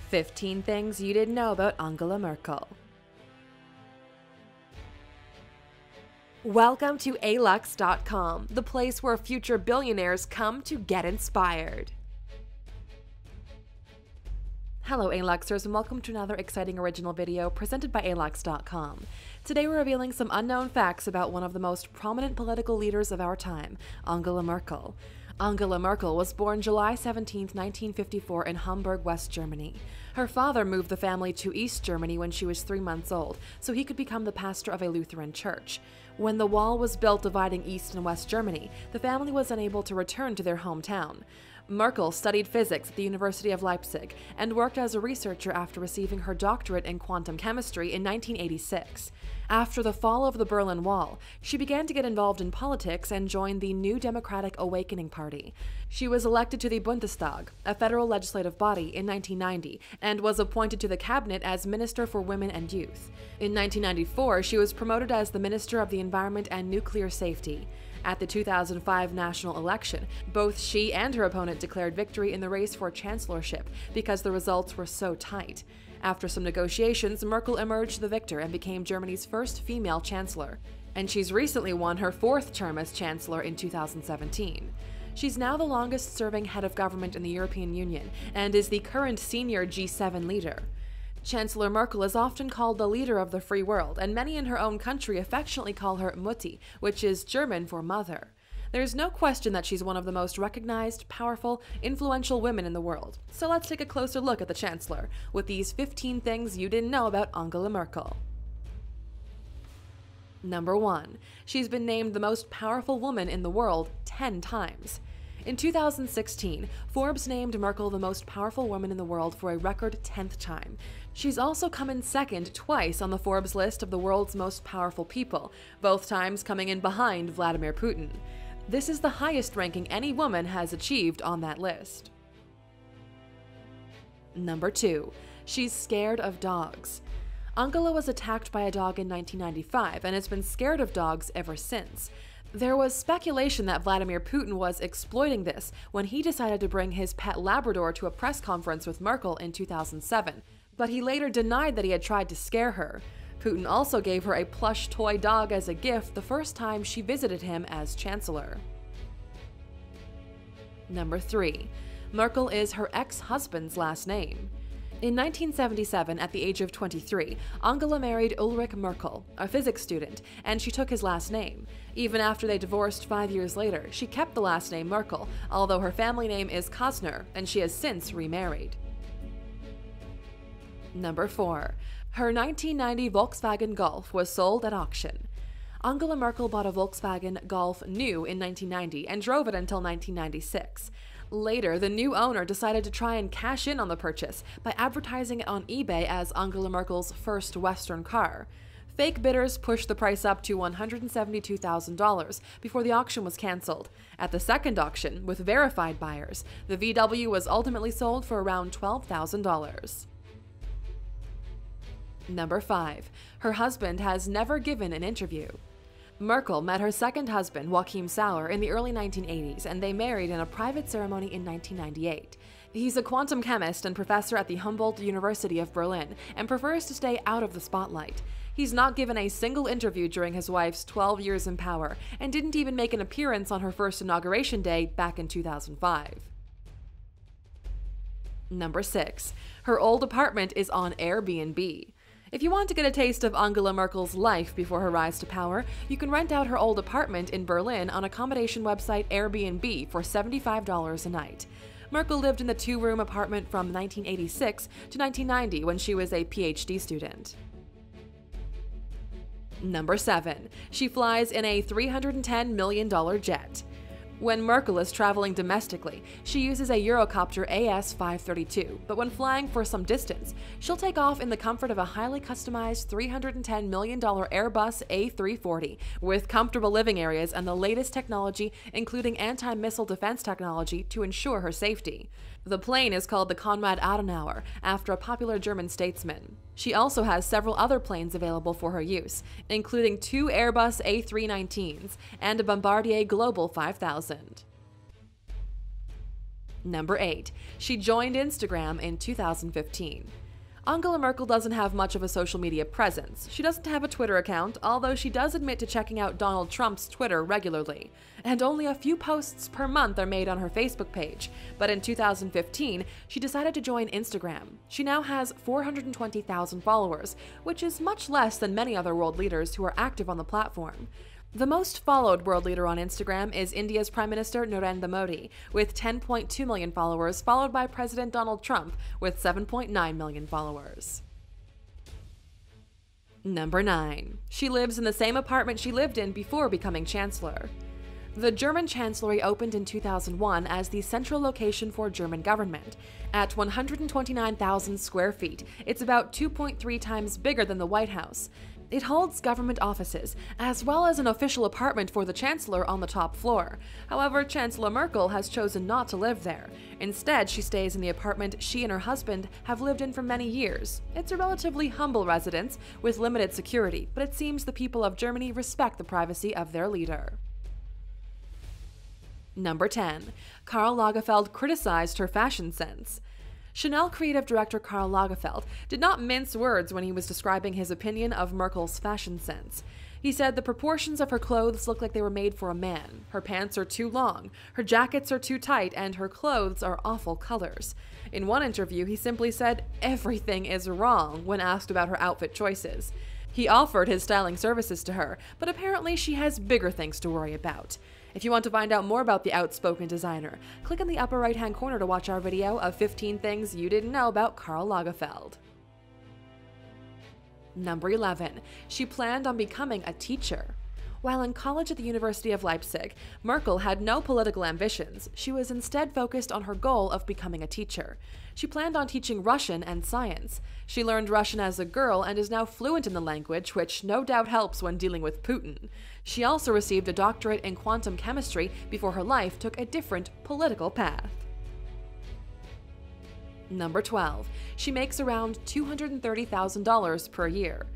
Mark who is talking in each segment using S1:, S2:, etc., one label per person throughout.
S1: 15 things you didn't know about Angela Merkel. Welcome to Alux.com, the place where future billionaires come to get inspired. Hello Aluxers, and welcome to another exciting original video presented by Alux.com. Today we're revealing some unknown facts about one of the most prominent political leaders of our time, Angela Merkel. Angela Merkel was born July 17, 1954 in Hamburg, West Germany. Her father moved the family to East Germany when she was 3 months old, so he could become the pastor of a Lutheran church. When the wall was built dividing East and West Germany, the family was unable to return to their hometown. Merkel studied physics at the University of Leipzig and worked as a researcher after receiving her doctorate in quantum chemistry in 1986. After the fall of the Berlin Wall, she began to get involved in politics and joined the New Democratic Awakening Party. She was elected to the Bundestag, a federal legislative body, in 1990 and was appointed to the cabinet as Minister for Women and Youth. In 1994, she was promoted as the Minister of the Environment and Nuclear Safety. At the 2005 national election, both she and her opponent declared victory in the race for chancellorship because the results were so tight. After some negotiations, Merkel emerged the victor and became Germany's first female chancellor. And she's recently won her 4th term as chancellor in 2017. She's now the longest-serving head of government in the European Union and is the current senior G7 leader. Chancellor Merkel is often called the leader of the free world, and many in her own country affectionately call her Mutti, which is German for mother. There's no question that she's one of the most recognized, powerful, influential women in the world. So let's take a closer look at the Chancellor, with these 15 things you didn't know about Angela Merkel. Number 1. She's been named the most powerful woman in the world 10 times. In 2016, Forbes named Merkel the most powerful woman in the world for a record 10th time. She's also come in second twice on the Forbes list of the world's most powerful people, both times coming in behind Vladimir Putin. This is the highest ranking any woman has achieved on that list. Number 2. She's scared of dogs. Angela was attacked by a dog in 1995 and has been scared of dogs ever since. There was speculation that Vladimir Putin was exploiting this when he decided to bring his pet Labrador to a press conference with Merkel in 2007, but he later denied that he had tried to scare her. Putin also gave her a plush toy dog as a gift the first time she visited him as chancellor. Number 3. Merkel is her ex-husband's last name. In 1977, at the age of 23, Angela married Ulrich Merkel, a physics student, and she took his last name. Even after they divorced 5 years later, she kept the last name Merkel, although her family name is Kostner, and she has since remarried. Number 4. Her 1990 Volkswagen Golf was sold at auction. Angela Merkel bought a Volkswagen Golf new in 1990 and drove it until 1996. Later, the new owner decided to try and cash in on the purchase by advertising it on eBay as Angela Merkel's first Western car. Fake bidders pushed the price up to $172,000 before the auction was canceled. At the second auction, with verified buyers, the VW was ultimately sold for around $12,000. Number 5. Her husband has never given an interview. Merkel met her second husband, Joachim Sauer, in the early 1980s, and they married in a private ceremony in 1998. He's a quantum chemist and professor at the Humboldt University of Berlin and prefers to stay out of the spotlight. He's not given a single interview during his wife's 12 years in power and didn't even make an appearance on her first inauguration day back in 2005. Number 6. Her old apartment is on Airbnb. If you want to get a taste of Angela Merkel's life before her rise to power, you can rent out her old apartment in Berlin on accommodation website Airbnb for $75 a night. Merkel lived in the 2-room apartment from 1986 to 1990 when she was a PhD student. Number 7. She flies in a $310 million jet. When Merkel is traveling domestically, she uses a Eurocopter AS-532, but when flying for some distance, she'll take off in the comfort of a highly customized $310 million Airbus A340 with comfortable living areas and the latest technology, including anti-missile defense technology, to ensure her safety. The plane is called the Konrad Adenauer, after a popular German statesman. She also has several other planes available for her use, including 2 Airbus A319s and a Bombardier Global 5000. Number 8. She joined Instagram in 2015. Angela Merkel doesn't have much of a social media presence. She doesn't have a Twitter account, although she does admit to checking out Donald Trump's Twitter regularly. And only a few posts per month are made on her Facebook page. But in 2015, she decided to join Instagram. She now has 420,000 followers, which is much less than many other world leaders who are active on the platform. The most followed world leader on Instagram is India's Prime Minister Narendra Modi, with 10.2 million followers, followed by President Donald Trump, with 7.9 million followers. Number 9. She lives in the same apartment she lived in before becoming chancellor. The German chancellery opened in 2001 as the central location for German government. At 129,000 square feet, it's about 2.3 times bigger than the White House. It holds government offices, as well as an official apartment for the chancellor on the top floor. However, Chancellor Merkel has chosen not to live there. Instead, she stays in the apartment she and her husband have lived in for many years. It's a relatively humble residence with limited security, but it seems the people of Germany respect the privacy of their leader. Number 10. Karl Lagerfeld criticized her fashion sense. Chanel creative director Karl Lagerfeld did not mince words when he was describing his opinion of Merkel's fashion sense. He said the proportions of her clothes look like they were made for a man. Her pants are too long, her jackets are too tight, and her clothes are awful colors. In one interview, he simply said, "Everything is wrong," when asked about her outfit choices. He offered his styling services to her, but apparently she has bigger things to worry about. If you want to find out more about the outspoken designer, click in the upper right-hand corner to watch our video of 15 things you didn't know about Karl Lagerfeld. Number 11. She planned on becoming a teacher. While in college at the University of Leipzig, Merkel had no political ambitions. She was instead focused on her goal of becoming a teacher. She planned on teaching Russian and science. She learned Russian as a girl and is now fluent in the language, which no doubt helps when dealing with Putin. She also received a doctorate in quantum chemistry before her life took a different political path. Number 12. She makes around $230,000 per year.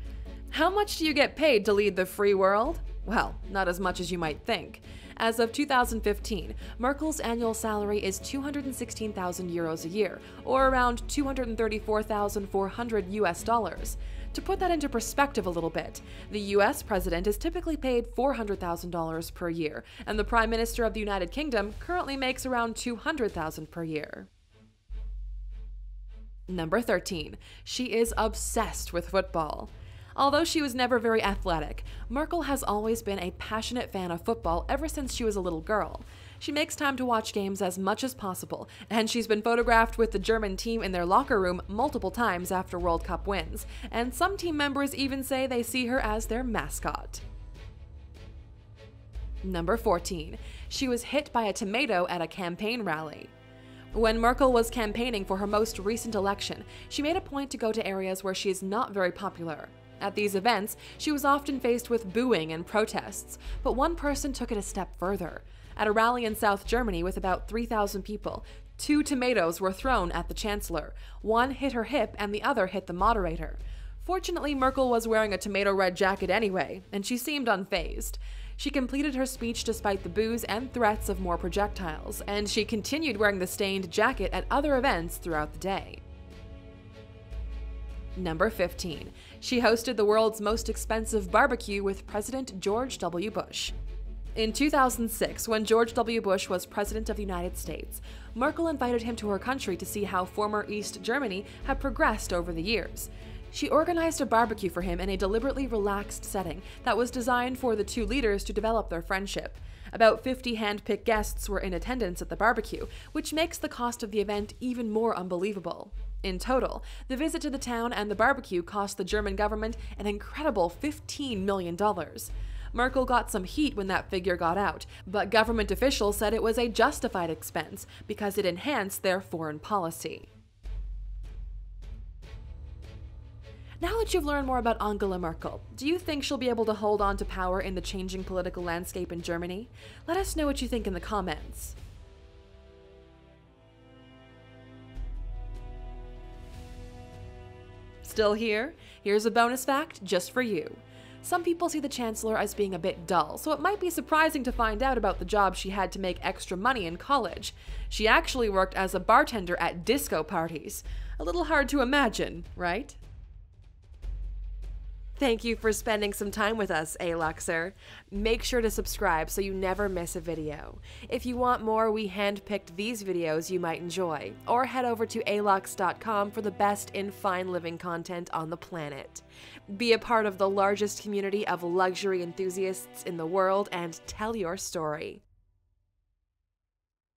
S1: How much do you get paid to lead the free world? Well, not as much as you might think. As of 2015, Merkel's annual salary is 216,000 euros a year, or around $234,400 US. To put that into perspective a little bit, the US president is typically paid $400,000 per year, and the Prime Minister of the United Kingdom currently makes around $200,000 per year. Number 13. She is obsessed with football. Although she was never very athletic, Merkel has always been a passionate fan of football ever since she was a little girl. She makes time to watch games as much as possible, and she's been photographed with the German team in their locker room multiple times after World Cup wins, and some team members even say they see her as their mascot. Number 14. She was hit by a tomato at a campaign rally. When Merkel was campaigning for her most recent election, she made a point to go to areas where she is not very popular. At these events, she was often faced with booing and protests, but one person took it a step further. At a rally in South Germany with about 3,000 people, 2 tomatoes were thrown at the chancellor. One hit her hip and the other hit the moderator. Fortunately, Merkel was wearing a tomato-red jacket anyway, and she seemed unfazed. She completed her speech despite the boos and threats of more projectiles, and she continued wearing the stained jacket at other events throughout the day. Number 15. She hosted the world's most expensive barbecue with President George W. Bush. In 2006, when George W. Bush was President of the United States, Merkel invited him to her country to see how former East Germany had progressed over the years. She organized a barbecue for him in a deliberately relaxed setting that was designed for the two leaders to develop their friendship. About 50 hand-picked guests were in attendance at the barbecue, which makes the cost of the event even more unbelievable. In total, the visit to the town and the barbecue cost the German government an incredible $15 million. Merkel got some heat when that figure got out, but government officials said it was a justified expense because it enhanced their foreign policy. Now that you've learned more about Angela Merkel, do you think she'll be able to hold on to power in the changing political landscape in Germany? Let us know what you think in the comments. Still here? Here's a bonus fact just for you. Some people see the Chancellor as being a bit dull, so it might be surprising to find out about the job she had to make extra money in college. She actually worked as a bartender at disco parties. A little hard to imagine, right? Thank you for spending some time with us, Aluxer. Make sure to subscribe so you never miss a video. If you want more, we handpicked these videos you might enjoy, or head over to Alux.com for the best in fine living content on the planet. Be a part of the largest community of luxury enthusiasts in the world and tell your story.